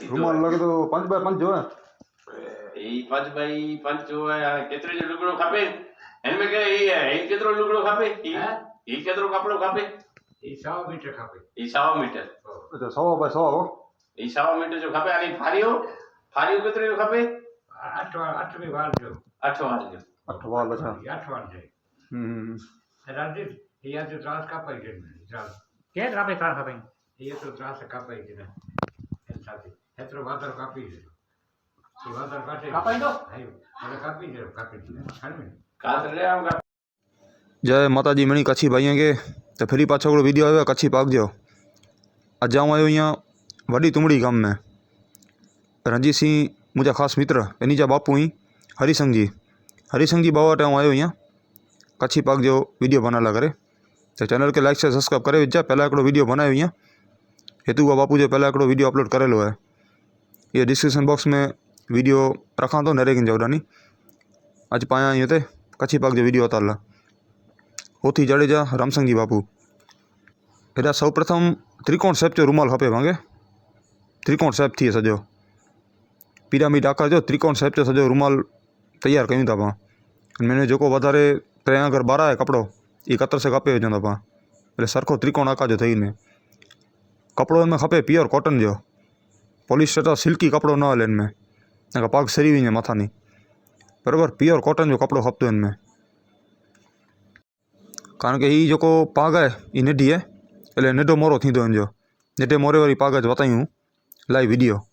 રૂમાલ લગે તો 5x5 જોવે એ 5x5 જોવે કેતરે જો લુગડો ખાપે એનમે કે એ કેતરો લુગડો ખાપે એ કેતરો કપડો ખાપે એ 100 મીટર ખાપે એ 100 મીટર અચ્છા 100x100 હો એ 100 મીટર જો ખાપે અને ફારીઓ કેતરે જો ખાપે 8 વાર જો 8 વાર જો 8 વાલ અચ્છા 8 વાર છે હમ રાજેશ એ તો ત્રાસ કાપાઈ છે ત્રાસ કે રાપે તાર ખાપે એ તો ત્રાસ કાપાઈ છે એમ સાથે હેતરો વાતર કાપી છે એ વાતર કાઢે કાપાઈ દો હવે કાપી છે કાપી છે ખાને કાતરે આમ જય માતાજી મણી કચ્છી ભાઈ કે તો ફરી પાછો આપણો વિડીયો આવ્યો કચ્છી પાકજો આજે હું આવ્યો અહીંયા વડી તુમડી ગામ में रणजीत सिंह मुझा खास मित्र एनी जा बापू ही हरिसंग जी बाबा वटि आयो अँ कच्छी पाक जो वीडियो बनाला करे तो चैनल के लाइक से सब्सक्राइब करे विझा पहला एक वीडियो बनायो अँ हेतु बापू जो पहला एक वीडियो अपलोड करेलो है ये डिस्क्रिप्शन बॉक्स में वीडियो रखा तो नरेगिन जवडानी अज पाया अँ ते कच्छी पाक जो वीडियो उतारला होती जडेजा रामसंग जी बापू एटा सौ प्रथम त्रिकोण शेप जो रूमाल खपे भांगे त्रिकोण शेप थी सजो पिरामिड आकार जो त्रिकोण शेप जो सजो रूमाल तैयार कयूं था पां मैंने जो वधारे 13 अगर 12 है कपड़ो ये 71 से खपे विझंदा पां एटले सरखो त्रिकोण आकार जो थईने कपड़ो इनमें खपे प्योर कॉटन जो पॉलिस्टर तो सिल्की कपड़ो न हले इनमें पाग सरी वञे मथानी बराबर प्योर कॉटन जो कपड़ो खपतो इनमें कारण के ये जो पाग है ये नेडी है एटले नेडो मोरो थींदो इनजो नेडे मोरे वारी पाग ज बतायूं लाइव वीडियो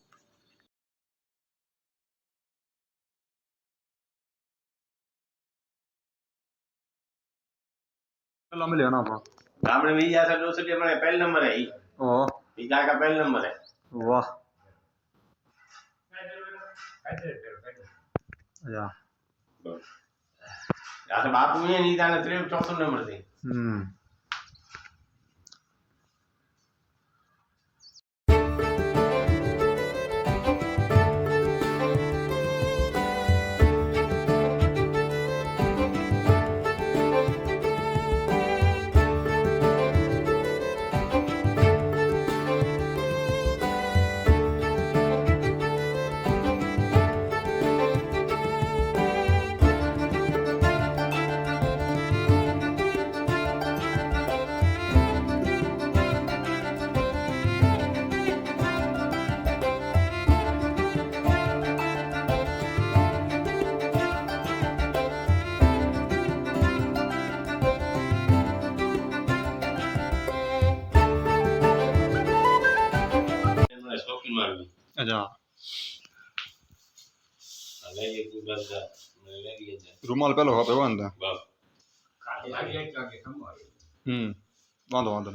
मिले ना गामड़े में या सा दोस्त के मैंने पहले नंबर है ओ ये का पहले नंबर है वाह अच्छा या तो बापू ये नहीं जाने तेरे चौथा नंबर थे अच्छा रूमाल पहलो खपे वांदो वांदो वांदो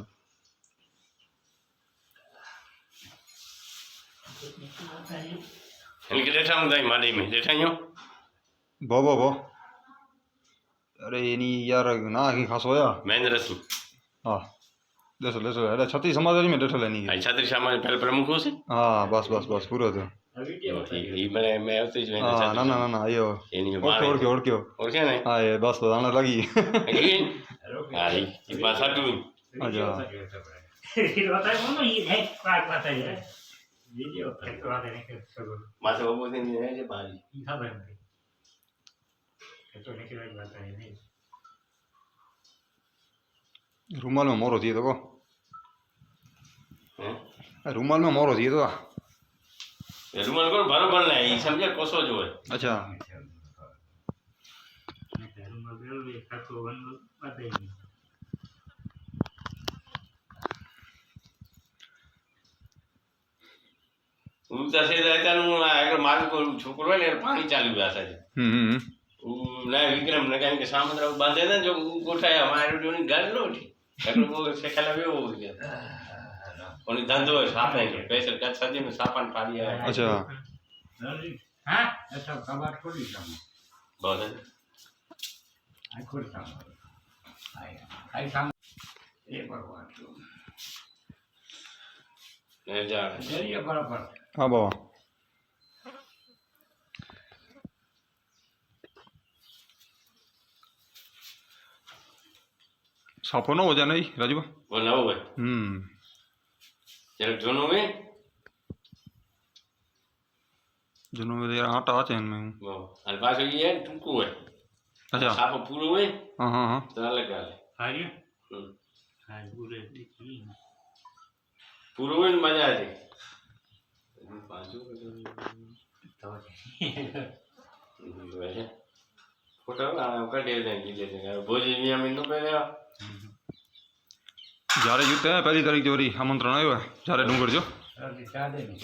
इनके डेटा हूं दाई माडी में डेटा यूं भो अरे एनी यार ना की खास होया महेंद्र सिंह हां देसो अरे छत्तीस समाज में डेठो लेनी आई छात्री सामान्य पहले प्रमुख हो से हां बस पूरो तो ये मैं होते जो है ना आयो एनी में ओळख्यो ओळख्या नहीं हां ये बस तो आने लगी आई ये भाषा तू अच्छा ये बताए वो ये है पाक बताए वीडियो तक तो आते नहीं सब मासे वो बोलते नहीं है जे बारी ये सब है तो नहीं कि बताए नहीं रूमाल में मोरो दिए तो को हैं रूमाल में मोरो दिए तो ये रूमाल को बराबर नहीं ये समझे कोसो जो है अच्छा रूमाल ये तो वन बताए नहीं उनका से रहता नु अगर मार्ग को छोकरो ने पानी चालू हुआ था ना विक्रम ने कहा कि सामंतरा बांधे ना जो गोठाया हमारे जो नहीं घर लो थी अगर वो से खला भी हो गया उन्हें धंधो है साफ है पैसे का सदी में सापन पाली है अच्छा हां ऐसा कबाड़ खोली था बहुत है आई खोल था आई साम ये भगवान ने जा ये बराबर हाँ बाबा साफो ना हो जाना ही राजू वो ना हो जरा जोनो में જૂનો में यार आटा आते हैं इनमें અને પાછું એ ટૂંકું હોય अच्छा સાફો પૂરો હોય ને हाँ हाँ हाँ તો અલગ હાલે હાર્યું હમ. હા પૂરે દીકરી પૂરો હોય ને મજા આવે પાછું તો ફોટો કાઢી દીધે ભોજી નિયમ નો પહેર્યા જ્યારે જીતે हैं पहली तारीख जो रही आमंत्रण आयो है જ્યારે डूंगर जो ચાલે ને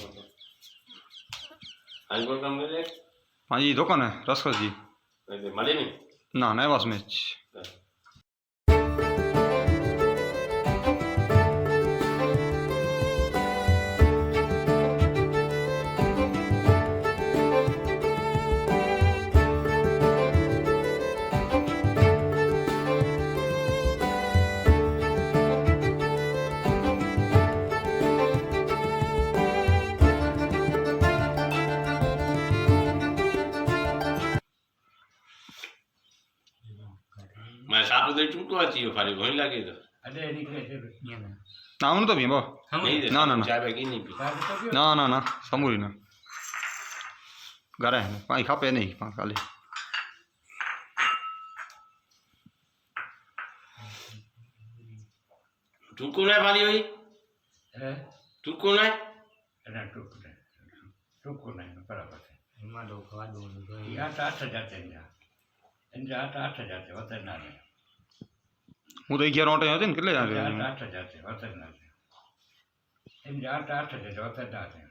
आज कोण काम करे हाँ जी दुकान है रसकस जी મળે નહીં ना नवास में મારે સાપુ તો ટૂંકવા થયો ખાલી ભણી લાગે તો અરે નીકળે છે ना उन्होंने तो भी बाबा નહીં દે ના, ના, ના. ચા બાકી નહીં પી ચાલે તો કયો? ना ना ना समूरी ना घरे हैं पाई खापे नहीं खाली ટૂંકું ના પાડી હોય હે ટૂંકું ના એના ટૂંકું નહીં બરાબર છે એમાં તો ખાધું એ 8 જાતે એને 8 જાતે વતન ના રહે હું તો 11 ઓટે હતી ને કેટલે આવે 8 જાતે વતન ના રહે એને 8 જાતે વતન ના રહે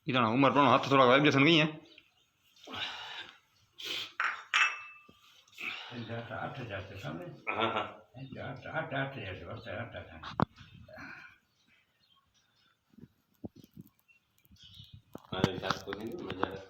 इतना उम्र पर हाथ थोड़ा वाइब्रेशन गई है એને 8 જાતે સમજે હા હા એને 8 જાતે વતન 8 થાય મારે સાપુ દીધું મજા આવે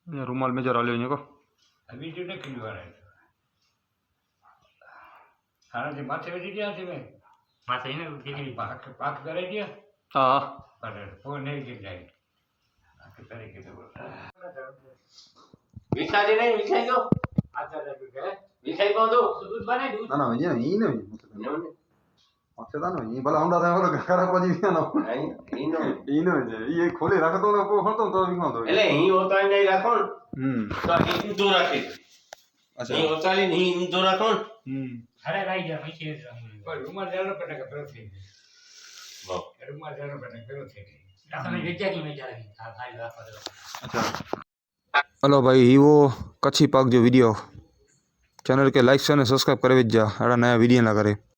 रूमाल में जरा ले को બીજું ને કીધું વાળા સારા જે માથે વેચી ગયા છે મેં માથે એને દીકરી પાક કરાવી ગયા हाँ પણ ફોન નહીં કે જાય આખી તરીકે તો વિસાજી નહીં વિસાઈ દો વિસાઈ કહો દો દૂધ બનાવી દૂધ ना ना ये नहीं नहीं अच्छा था ना ये भला हमदा था बोलो खराब को जी ना ઈનો ઈનો છે એ ખોલી રાખતો ને કો ખોલતો તો વિમાં તો એટલે અહીં ઓતાળી નહીં રાખો ને તો અહીં ઊંધો રાખે अच्छा અહીં ઓતાળી નહીં ઊંધો રાખો ને અરે રાઈ ગયા પછી પણ રૂમાલ જાણો પડે કે પેલો થઈ વાહ. ગયો રૂમાલ જાણો પડે પેલો થઈ ગયો તમે વિદ્યાર્થી મેં જાય આ ભાઈ રાખવા દો अच्छा हेलो भाई ये वो कच्छी पाक जो वीडियो चैनल के लाइक से सब्सक्राइब करे जा अड़ा नया वीडियो ना करे।